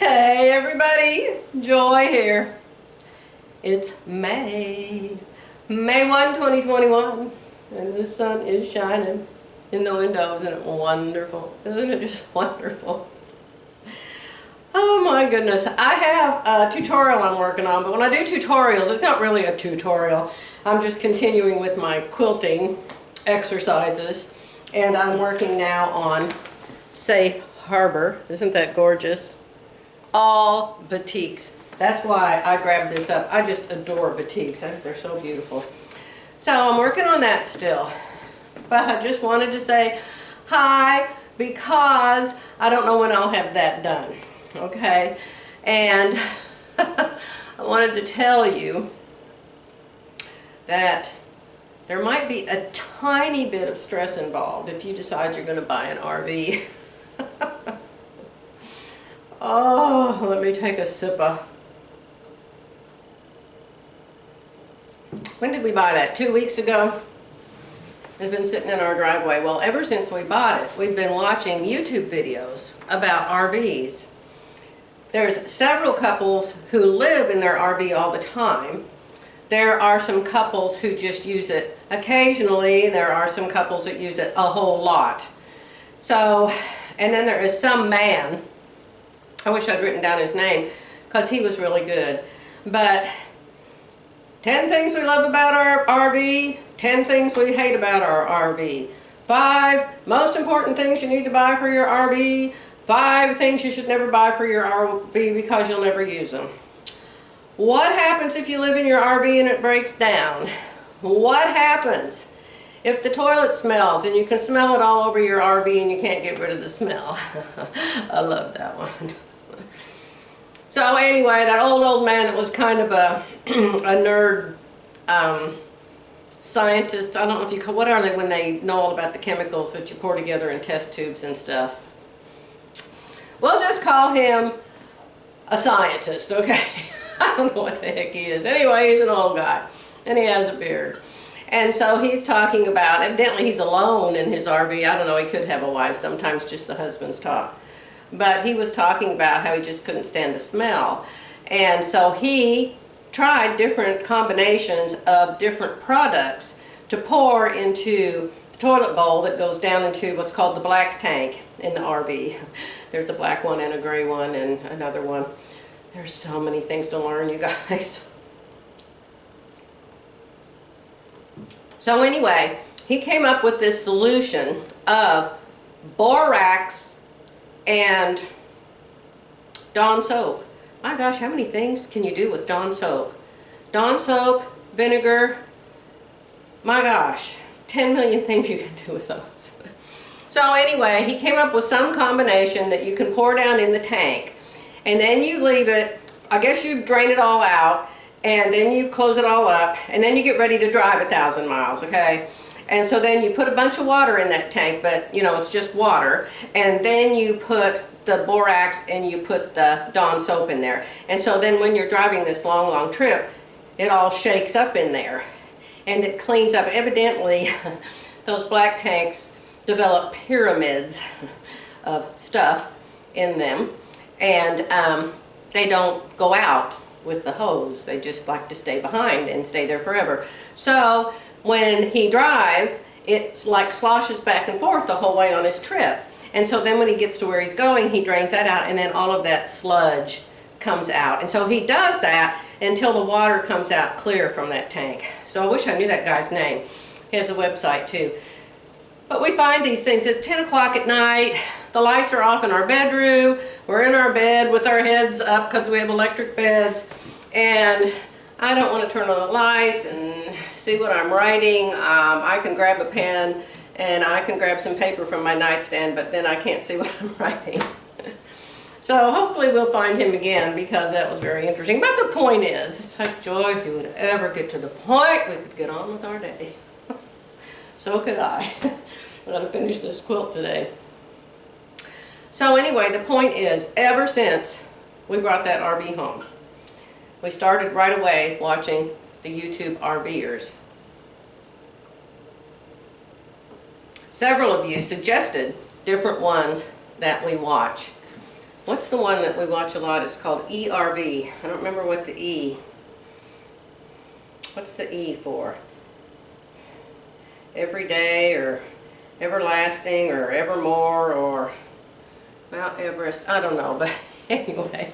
Hey everybody, Joy here. It's May 1, 2021, and the sun is shining in the window. Isn't it wonderful? Isn't it just wonderful? Oh my goodness, I have a tutorial I'm working on, but when I do tutorials, it's not really a tutorial. I'm just continuing with my quilting exercises, and I'm working now on Safe Harbor. Isn't that gorgeous? All batiks. That's why I grabbed this up. I just adore batiks. I think they're so beautiful. So I'm working on that still. But I just wanted to say hi because I don't know when I'll have that done. Okay? And I wanted to tell you that there might be a tiny bit of stress involved if you decide you're going to buy an RV. Oh, let me take a sipper. When did we buy that? 2 weeks ago? It's been sitting in our driveway. Well, ever since we bought it, we've been watching YouTube videos about RVs. There's several couples who live in their RV all the time. There are some couples who just use it occasionally. There are some couples that use it a whole lot. So, and then there is some man, I wish I'd written down his name because he was really good. But 10 things we love about our RV, 10 things we hate about our RV. 5 most important things you need to buy for your RV. 5 things you should never buy for your RV because you'll never use them. What happens if you live in your RV and it breaks down? What happens if the toilet smells and you can smell it all over your RV and you can't get rid of the smell? I love that one. So anyway, that old man that was kind of a nerd scientist, I don't know if you call, what are they when they know all about the chemicals that you pour together in test tubes and stuff? We'll just call him a scientist, okay? I don't know what the heck he is. Anyway, he's an old guy, and he has a beard. And so he's talking about, evidently he's alone in his RV. I don't know, he could have a wife. Sometimes just the husbands talk. But he was talking about how he just couldn't stand the smell. And so he tried different combinations of different products to pour into the toilet bowl that goes down into what's called the black tank in the RV. There's a black one and a gray one and another one. There's so many things to learn, you guys. So anyway, he came up with this solution of borax and Dawn soap. My gosh, how many things can you do with Dawn soap? Dawn soap, vinegar, my gosh, 10 million things you can do with those. So anyway, he came up with some combination that you can pour down in the tank, and then you leave it, I guess you drain it all out, and then you close it all up, and then you get ready to drive 1,000 miles, okay? And so then you put a bunch of water in that tank, but you know, it's just water. And then you put the borax and you put the Dawn soap in there. And so then when you're driving this long trip, it all shakes up in there. And it cleans up. Evidently, those black tanks develop pyramids of stuff in them. And they don't go out with the hose. They just like to stay behind and stay there forever. So when he drives, it's like sloshes back and forth the whole way on his trip. And so then when he gets to where he's going, he drains that out, and then all of that sludge comes out. And so he does that until the water comes out clear from that tank. So I wish I knew that guy's name. He has a website too. But we find these things. It's 10 o'clock at night. The lights are off in our bedroom. We're in our bed with our heads up because we have electric beds. And I don't want to turn on the lights and see what I'm writing. I can grab a pen and I can grab some paper from my nightstand, but then I can't see what I'm writing. So hopefully we'll find him again because that was very interesting. But the point is, it's like, Joy, if you would ever get to the point, we could get on with our day. So could I. I've got to finish this quilt today. So anyway, the point is, ever since we brought that RV home, we started right away watching the YouTube RVers. Several of you suggested different ones that we watch. What's the one that we watch a lot? It's called ERV. I don't remember what the E. What's the E for? Everyday or everlasting or evermore or Mount Everest. I don't know, but anyway,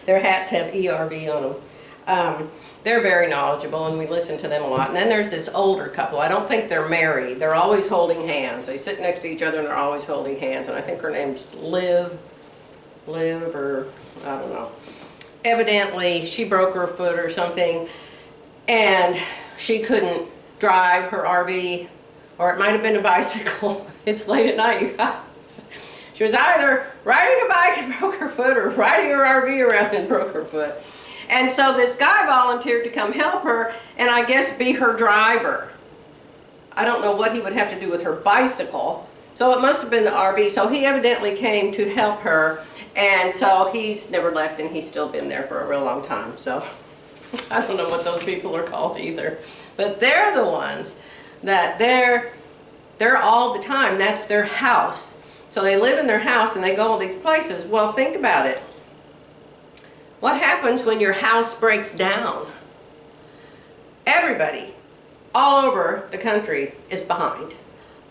their hats have ERV on them. They're very knowledgeable and we listen to them a lot. And then there's this older couple. I don't think they're married. They're always holding hands. They sit next to each other and they're always holding hands. And I think her name's Liv, or I don't know. Evidently, she broke her foot or something and she couldn't drive her RV, or it might have been a bicycle. It's late at night, you guys. She was either riding a bike and broke her foot or riding her RV around and broke her foot. And so this guy volunteered to come help her and I guess be her driver. I don't know what he would have to do with her bicycle. So it must have been the RV. So he evidently came to help her. And so he's never left and he's still been there for a real long time. So I don't know what those people are called either. But they're the ones that they're all the time. That's their house. So they live in their house and they go all these places. Well, think about it. What happens when your house breaks down? Everybody all over the country is behind.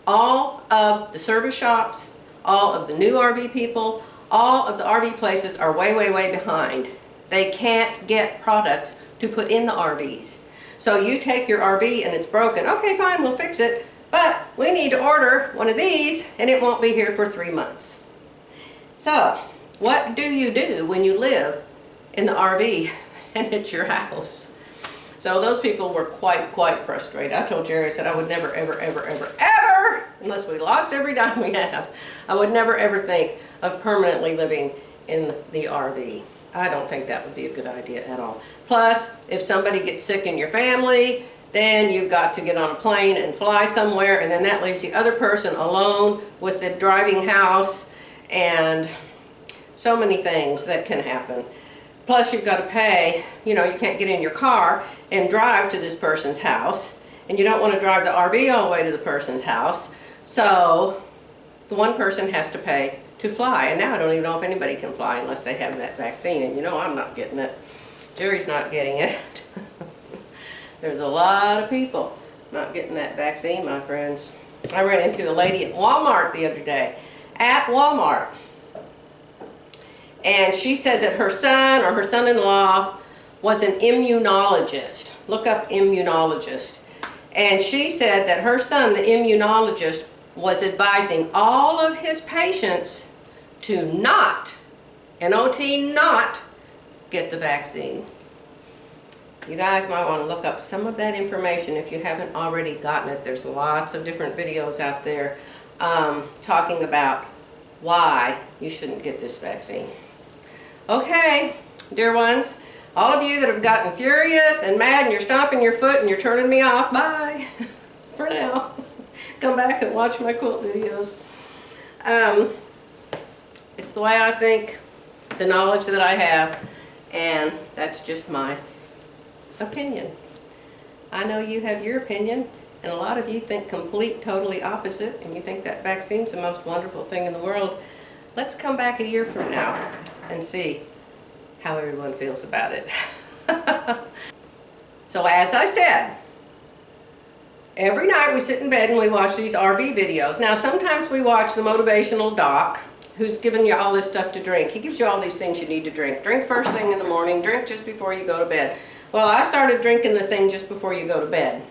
All of the service shops, all of the new RV people, all of the RV places are way, way, way behind. They can't get products to put in the RVs. So you take your RV and it's broken. Okay, fine, we'll fix it. But we need to order one of these and it won't be here for 3 months. So what do you do when you live in the RV and it's your house? So those people were quite frustrated. I told Jerry, I said I would never, ever, ever, ever, ever, unless we lost every dime we have, I would never ever think of permanently living in the RV. I don't think that would be a good idea at all. Plus, if somebody gets sick in your family, then you've got to get on a plane and fly somewhere, and then that leaves the other person alone with the driving house and so many things that can happen. Plus, you've got to pay, you can't get in your car and drive to this person's house, and you don't want to drive the RV all the way to the person's house, so the one person has to pay to fly. And now I don't even know if anybody can fly unless they have that vaccine, and I'm not getting it. Jerry's not getting it. There's a lot of people not getting that vaccine, my friends. I ran into a lady at Walmart the other day. At Walmart. And she said that her son or her son-in-law was an immunologist. Look up immunologist. And she said that her son, the immunologist, was advising all of his patients to not, N-O-T, not get the vaccine. You guys might want to look up some of that information if you haven't already gotten it. There's lots of different videos out there talking about why you shouldn't get this vaccine. Okay, dear ones, all of you that have gotten furious and mad and you're stomping your foot and you're turning me off, bye for now. Come back and watch my quilt videos. It's the way I think, the knowledge that I have, and that's just my opinion. I know you have your opinion, and a lot of you think totally opposite, and you think that vaccine's the most wonderful thing in the world. Let's come back a year from now and see how everyone feels about it. So as I said, every night we sit in bed and we watch these RV videos. Now sometimes we watch the motivational doc who's giving you all this stuff to drink. He gives you all these things you need to drink. Drink first thing in the morning, drink just before you go to bed. Well, I started drinking the thing just before you go to bed.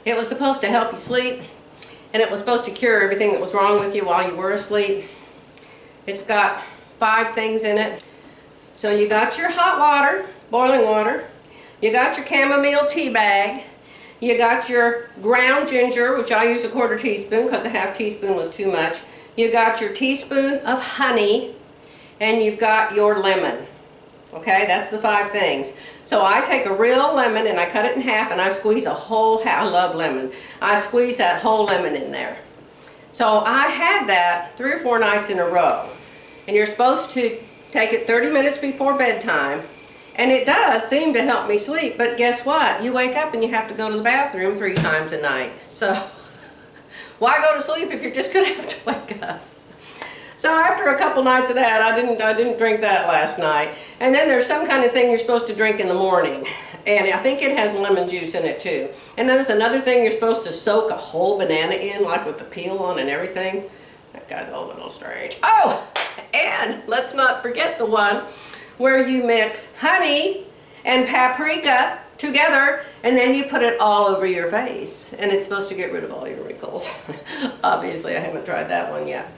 It was supposed to help you sleep, and it was supposed to cure everything that was wrong with you while you were asleep. It's got 5 things in it. So you got your hot water, boiling water. You got your chamomile tea bag. You got your ground ginger, which I use a 1/4 teaspoon because a 1/2 teaspoon was too much. You got your teaspoon of honey, and you've got your lemon. Okay, that's the 5 things. So I take a real lemon and I cut it in half and I squeeze a whole, I love lemon. I squeeze that whole lemon in there. So I had that 3 or 4 nights in a row. And you're supposed to take it 30 minutes before bedtime. And it does seem to help me sleep, but guess what? You wake up and you have to go to the bathroom 3 times a night. So Why go to sleep if you're just gonna have to wake up? So after a couple nights of that, I didn't drink that last night. And then there's some kind of thing you're supposed to drink in the morning. And I think it has lemon juice in it too. And then there's another thing you're supposed to soak a whole banana in, like with the peel on and everything. That guy's a little strange. Oh, and let's not forget the one where you mix honey and paprika together, and then you put it all over your face, and it's supposed to get rid of all your wrinkles. Obviously, I haven't tried that one yet.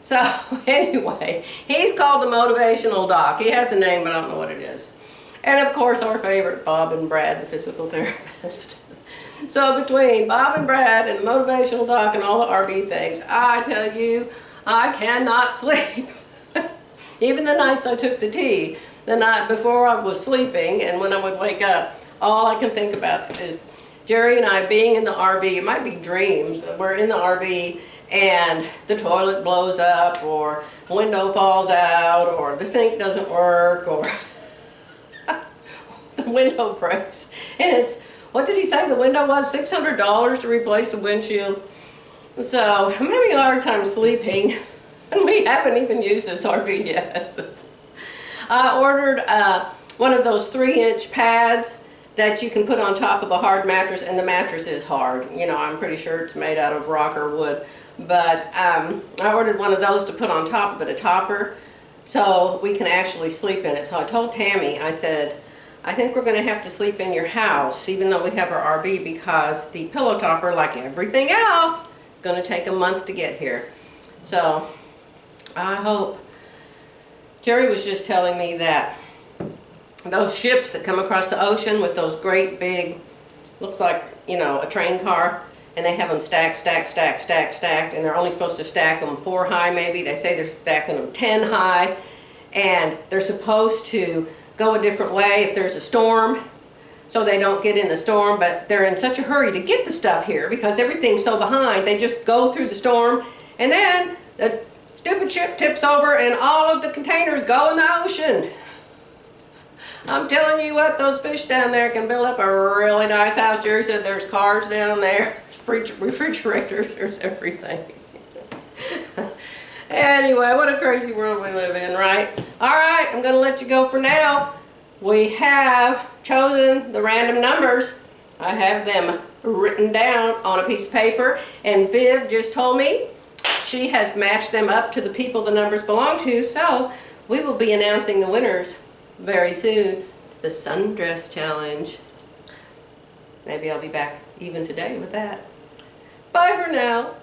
So anyway, he's called the Motivational Doc. He has a name, but I don't know what it is. And of course, our favorite, Bob and Brad, the physical therapist. So between Bob and Brad and the Motivational Doc and all the RV things, I tell you, I cannot sleep. Even the nights I took the tea, the night before I was sleeping, and when I would wake up, all I can think about is Jerry and I being in the RV. It might be dreams. We're in the RV and the toilet blows up, or the window falls out, or the sink doesn't work, or the window breaks. And it's, what did he say the window was? $600 to replace the windshield. So I'm having a hard time sleeping, and we haven't even used this RV yet. I ordered one of those 3-inch pads that you can put on top of a hard mattress, and the mattress is hard. You know, I'm pretty sure it's made out of rock or wood. But I ordered one of those to put on top of it, a topper, so we can actually sleep in it. So I told Tammy, I said, I think we're going to have to sleep in your house, even though we have our RV, because the pillow topper, like everything else, is going to take a month to get here. So I hope. Jerry was just telling me that those ships that come across the ocean with those great big, looks like, you know, a train car, and they have them stacked, and they're only supposed to stack them 4 high maybe. They say they're stacking them 10 high, and they're supposed to go a different way if there's a storm, so they don't get in the storm, but they're in such a hurry to get the stuff here because everything's so behind, they just go through the storm, and then the stupid ship tips over and all of the containers go in the ocean. I'm telling you what, those fish down there can build up a really nice house. Jerry said there's cars down there, refrigerators, there's everything. Anyway, what a crazy world we live in, right? All right, I'm going to let you go for now. We have chosen the random numbers. I have them written down on a piece of paper, and Viv just told me she has matched them up to the people the numbers belong to, so we will be announcing the winners very soon. The sundress challenge. Maybe I'll be back even today with that. Bye for now.